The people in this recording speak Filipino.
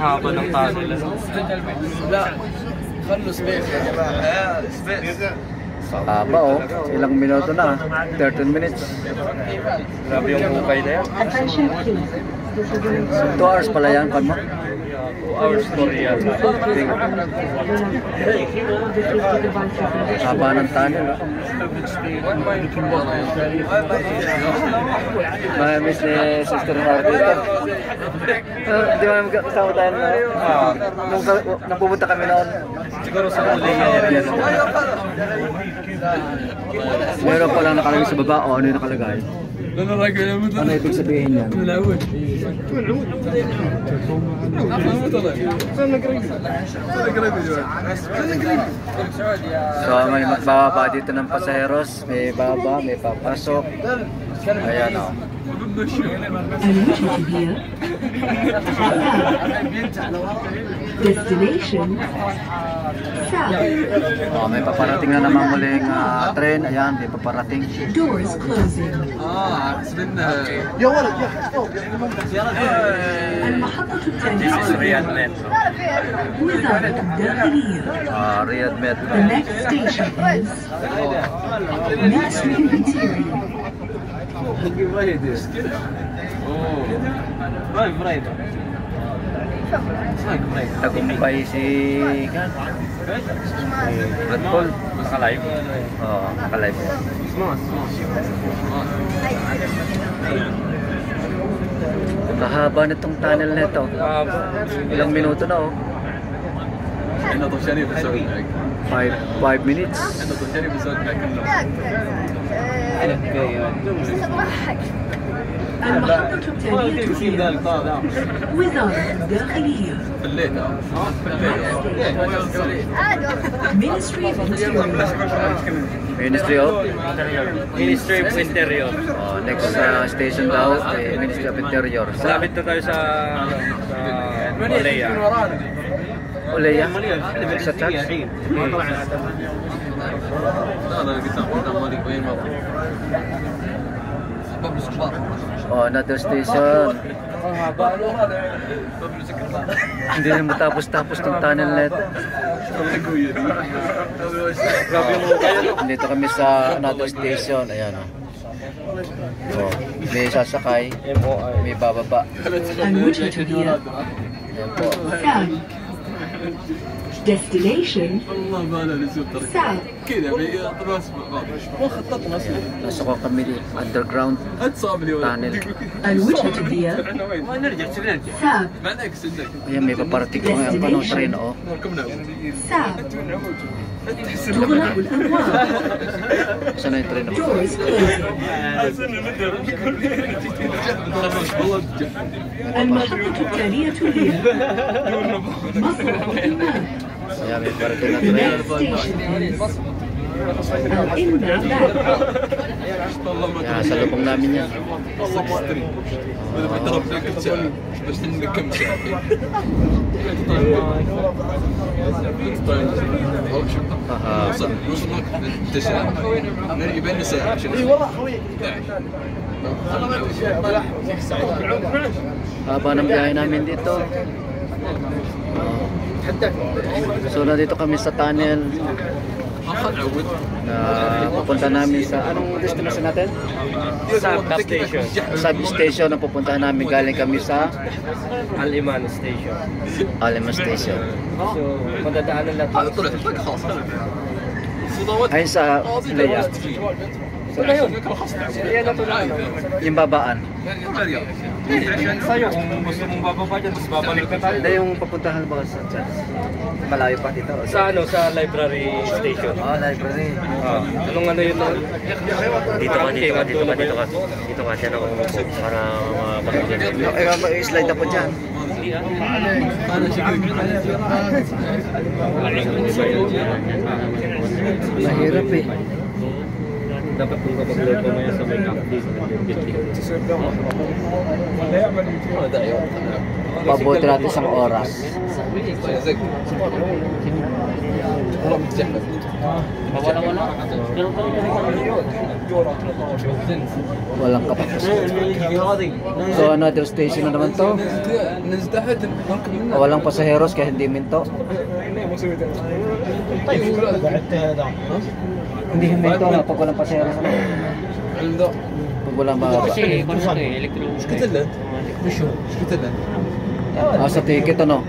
haba ng tunnel. Haba oh, ilang minuto na, 13 minutes. Grabe yung hukay na yan. 2 hours pala yan, kan mo? 2 hours for real. Haba ng tunnel. Miss ni Sister Martita. Di ba kasama tayo na? Nung pumunta kami noon. Siguro sa huli niya yan. Meron pa lang nakalagay sa baba. O ano yung nakalagay? Ano ibig sabihin yan? So may magbababa dito ng pasaheros. May baba, may papasok. Ayan o. Destination Oh, may paparating na naman muling tren. Ayan, may paparating. doors closing. المحطة This is التالية Riyadh Metro. وزارة الداخلية. Riyadh Metro. The next station is Ministry of Interior. Tagumpay si Red Bull. Naka-live. Oo, naka-live. Kahaba nitong tunnel nito. Ilang minuto na oh. 5 minutes. المحطة التالية وزارة الداخلية. Ministry of Interior. Ministry of? Ministry of Interior. Oh, next station daw, Ministry of Interior. Malapit na tayo sa Olea. Olea? Sa church? Oh, another station. Hindi na matapos-tapos ng tunnel net. Dito kami sa another station. Ayan o. Oh, may sasakay, may bababa. المجهة Ayan po. Destination South. Pasok kami dito, underground tunnel. الوجهة هي South. Ayan, may paparating ko ngayon pa ng train o. South. تغلق الأبواب. Saan na yung train o? Doors closing. المحطة التالية هي مصرف الإمام. Ayan, may parating na The train. next station is الإمام. Ayan, sa lubong namin yan. Haba ng biyahe namin dito. So nandito kami sa tunnel na pupunta namin sa anong destination natin? Substation. Substation na pupuntahan namin. Galing kami sa Al-Iman Station. Aliman Station. So, madadaanan lang ito. Ayun sa Leia. So na yun. Kaya na ito na. Yung babaan. Sa'yo, kung gusto mong bababa dyan, tapos babalik na tayo. Na yung papuntahan ba sa church? Malayo pa dito. Sa ano, sa library station. Library. Anong ano yun doon? Dito ka. Dito ka, dyan ako umupo para makikita. Slide na po dyan. Mahirap eh. Dapat kung kapag load pa maya sa may café sa building. Pabuti natin isang oras. Walang kapatid. So another station na naman to. Walang pasaheros kaya hindi minto. Hindi minto na pag walang pasaheros. Pag walang bababa. Sa ticket ano?